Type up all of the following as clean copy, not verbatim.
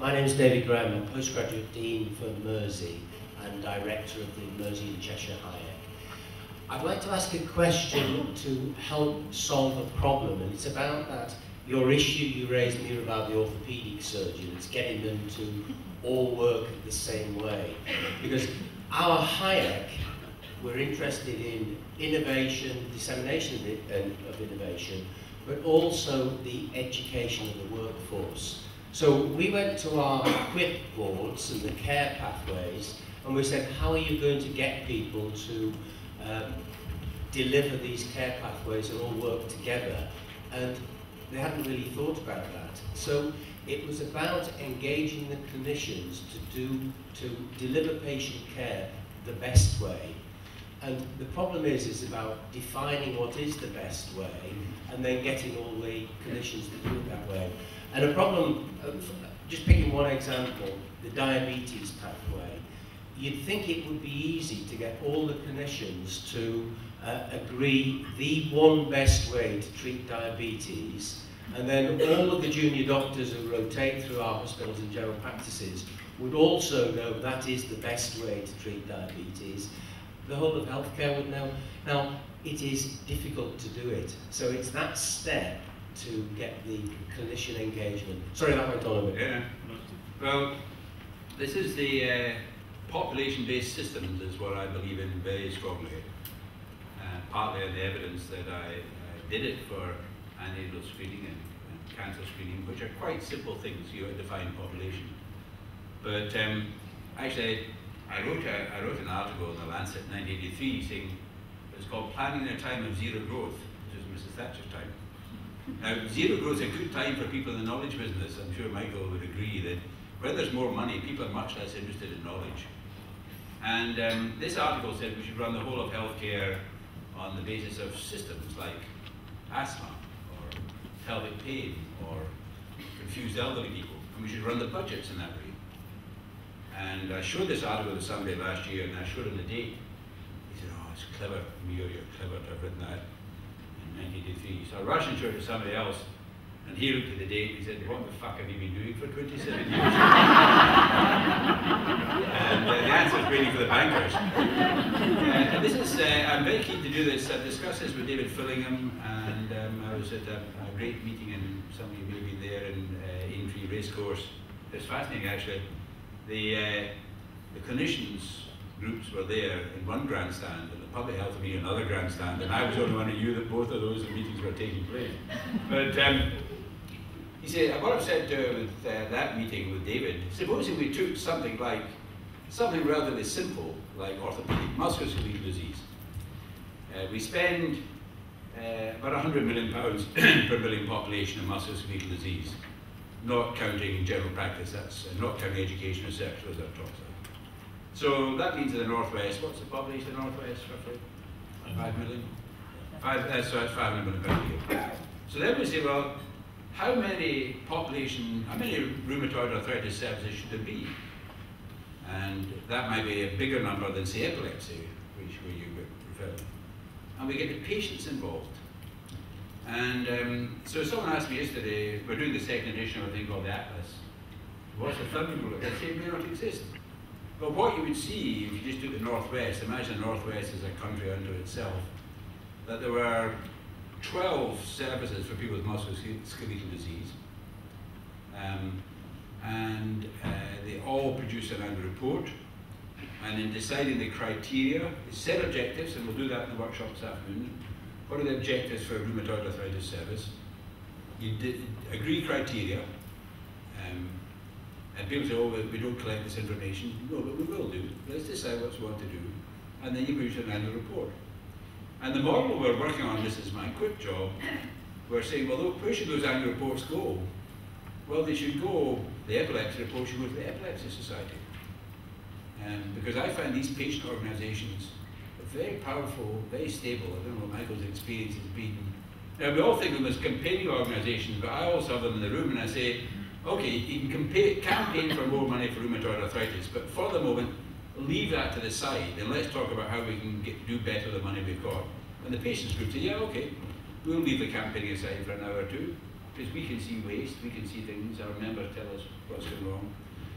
My name is David Graham. I'm Postgraduate Dean for Mersey and Director of the Mersey and Cheshire Hayek. I'd like to ask a question to help solve a problem, and it's about that, your issue you raised here about the orthopaedic surgeons, getting them to all work the same way. Because our Hayek, we're interested in innovation, dissemination of innovation, but also the education of the workforce. So we went to our QUIP boards and the care pathways, and we said, how are you going to get people to deliver these care pathways and all work together? And they hadn't really thought about that. So it was about engaging the clinicians to deliver patient care the best way. And the problem is about defining what is the best way and then getting all the clinicians to do it that way. And a problem, just picking one example, the diabetes pathway, you'd think it would be easy to get all the clinicians to agree the one best way to treat diabetes, and then all of the junior doctors who rotate through our hospitals and general practices would also know that is the best way to treat diabetes. The whole of healthcare would know. Now, it is difficult to do it. So it's that step to get the clinician engagement. Sorry, that went on a bit. Yeah. Well, this is the population-based systems is what I believe in very strongly. Partly on the evidence that I did it for antenatal screening and cancer screening, which are quite simple things. You define population. But actually, I wrote an article in the Lancet in 1983 saying it was called Planning in a Time of Zero Growth, which is Mrs. Thatcher's time. Now, zero growth is a good time for people in the knowledge business. I'm sure Michael would agree that when there's more money, people are much less interested in knowledge. And this article said we should run the whole of healthcare on the basis of systems like asthma, or pelvic pain, or confused elderly people. And we should run the budgets in that way. And I showed this article to somebody last year, and I showed him the date. He said, oh, it's clever, Mio, you're clever to have written that in 1983. So I rushed and showed it to somebody else, and he looked at the date and he said, what the fuck have you been doing for 27 years? And the answer is really for the bankers. And this is, I'm very keen to do this. I've discussed this with David Fillingham, and I was at a great meeting, and some of you may have been there in Aintree Racecourse. It was fascinating, actually. The clinicians groups were there in one grandstand, and the public health meeting in another grandstand, and I was the only one who knew that both of those meetings were taking place. But he said, what I've said with that meeting with David, supposing we took something relatively simple, like orthopedic musculoskeletal disease. We spend about £100 million per million population in musculoskeletal disease, not counting general practice, that's not counting education research, those are talks. So that means in the Northwest, what's the population in the Northwest roughly? 5 million? So that's 500 million per year. So then we say, well, how many rheumatoid arthritis services should there be? And that might be a bigger number than, say, epilepsy, which you refer to. And we get the patients involved. And so someone asked me yesterday, we're doing the second edition of a thing called the Atlas. What's the funding rule? I said, it may not exist. But what you would see if you just took the Northwest, imagine the Northwest as a country unto itself, that there were 12 services for people with musculoskeletal disease. And they all produce an annual report. And in deciding the criteria, they set objectives, and we'll do that in the workshop this afternoon. What are the objectives for a rheumatoid arthritis service? You agree criteria, and people say, oh, we don't collect this information. No, but we will do. Let's decide what we want to do, and then you produce an annual report. And the model we're working on, this is my quick job, we're saying, well, where should those annual reports go? Well, they should go, the epilepsy report should go to the Epilepsy Society. Because I find these patient organizations very powerful, very stable. I don't know what Michael's experience has been. Now, we all think of them as campaigning organizations, but I also have them in the room and I say, okay, you can campaign for more money for rheumatoid arthritis, but for the moment, leave that to the side and let's talk about how we can do better with the money we've got. And the patients group say, yeah, okay, we'll leave the campaigning aside for an hour or two. because we can see waste, we can see things, our members tell us what's going wrong.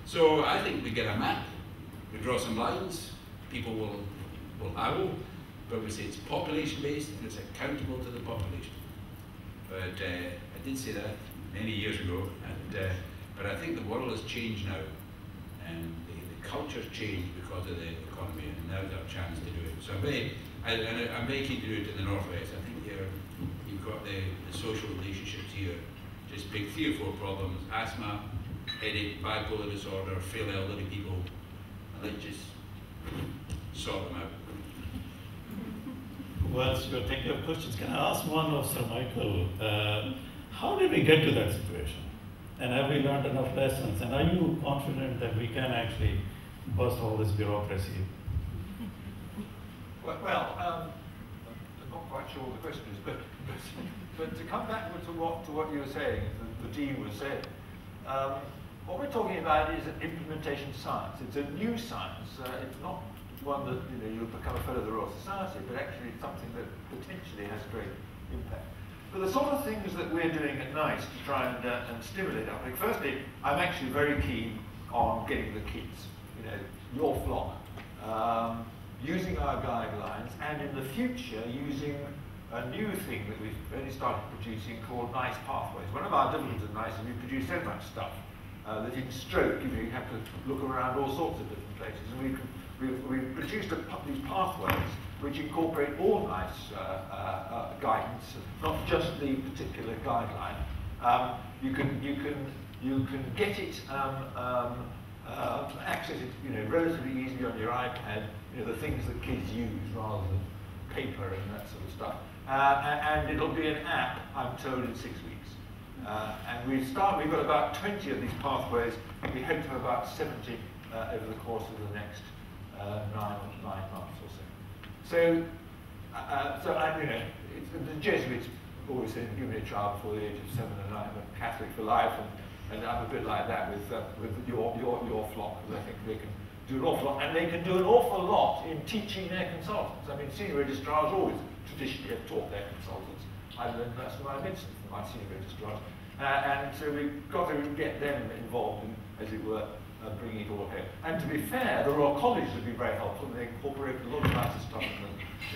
So I think we get a map, we draw some lines, people will owl, but we say it's population-based and it's accountable to the population. But I did say that many years ago, and, but I think the world has changed now, and the culture's changed because of the economy, and now's our chance to do it. So I'm very keen to do it in the Northwest. I think you've got the social relationships here. Just pick 3 or 4 problems: asthma, headache, bipolar disorder, frail elderly people, and let's just sort them out. Well, you're thinking of questions. Can I ask one of Sir Michael? How did we get to that situation? And have we learned enough lessons? And are you confident that we can actually bust all this bureaucracy? Well, I'm not quite sure what the question is, but to come back to what you were saying, the Dean was saying, what we're talking about is an implementation science. It's a new science. It's not one that you'll become a fellow of the Royal Society, but actually it's something that potentially has great impact. But the sort of things that we're doing at NICE to try and stimulate uptake. Firstly, I'm actually very keen on getting the kids, your flock, using our guidelines, and in the future using a new thing that we've only started producing called NICE Pathways. One of our difficulties at NICE is we produce so much stuff that in stroke, you have to look around all sorts of different places. And we've produced these pathways which incorporate all NICE guidance, not just the particular guideline. You can get it, access it, relatively easily on your iPad. The things that kids use rather than paper and that sort of stuff. And it'll be an app, I'm told, in 6 weeks. And we've got about 20 of these pathways. We hope to have about 70 over the course of the next 9 months or so. So the Jesuits always say, give me a child before the age of 7 and I'm a Catholic for life, and I'm a bit like that with your flock, because I think they can do an awful lot, and they can do an awful lot in teaching their consultants. I mean, senior registrars always traditionally have taught their consultants. I learned that's what I mentioned from my senior registrars. And so we've got to get them involved in, as it were, bringing it all here. And to be fair, the Royal College have been very helpful, and they incorporate a lot of nicer stuff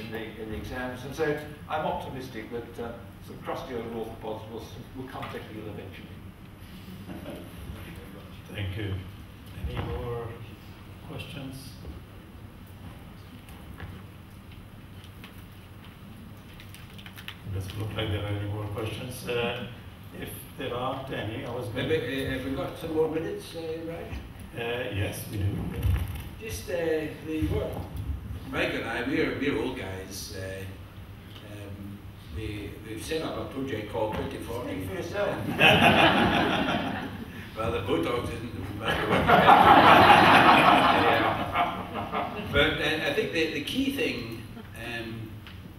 in the exams. And so I'm optimistic that some crusty old orthopods will come to heel eventually. Thank you. Any more questions? It doesn't look like there are any more questions. If there aren't any, I was going to... Have we got some more minutes, Raj? Yes, we do. Just Mike and I, we're old guys. We've set up a project called 2040. Speak for yourself. Well, the Botox isn't matter. But I think the key thing,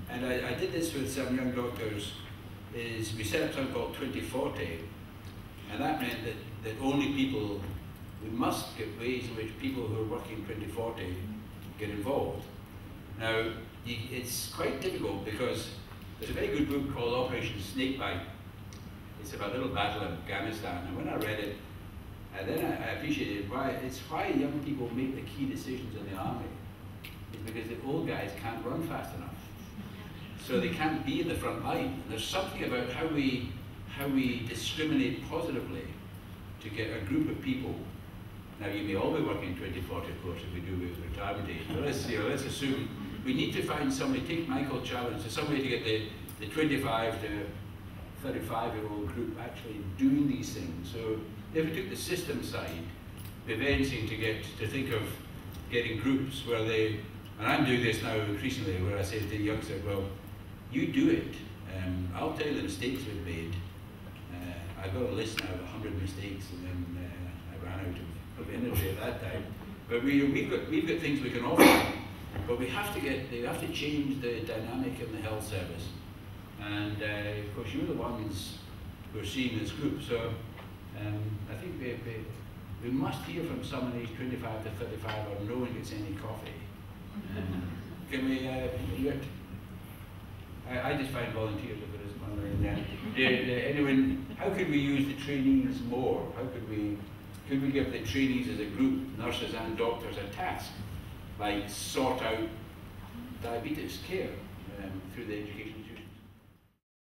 and I did this with some young doctors, is we set up something called 2040, and that meant that only people, we must get ways in which people who are working 2040 get involved. Now, it's quite difficult because there's a very good book called Operation Snakebite. It's about a little battle in Afghanistan, and when I read it, and then I appreciated why young people make the key decisions in the army. It's because the old guys can't run fast enough. So they can't be in the front line. And there's something about how we discriminate positively to get a group of people. Now, you may all be working 2040, of course, if we do with retirement age, but let's assume we need to find somebody, take Michael's challenge, so somebody to get the 25 to 35-year-old group actually doing these things. So if we took the system side, we're very interesting to think of getting groups where they, and I'm doing this now increasingly, where I say to the youngsters, well, you do it. I'll tell you the mistakes we've made. I've got a list now of 100 mistakes, and then I ran out of energy at that time. But we've got things we can offer, but we have to change the dynamic in the health service. And of course, you're the ones who are seeing this group. So I think we must hear from someone aged 25 to 35 or no one gets any coffee. Can we do it? I just find volunteers if there isn't one. Anyone, how could we use the trainees more? How could we give the trainees as a group, nurses and doctors, a task, like sort out diabetes care through the education institutions?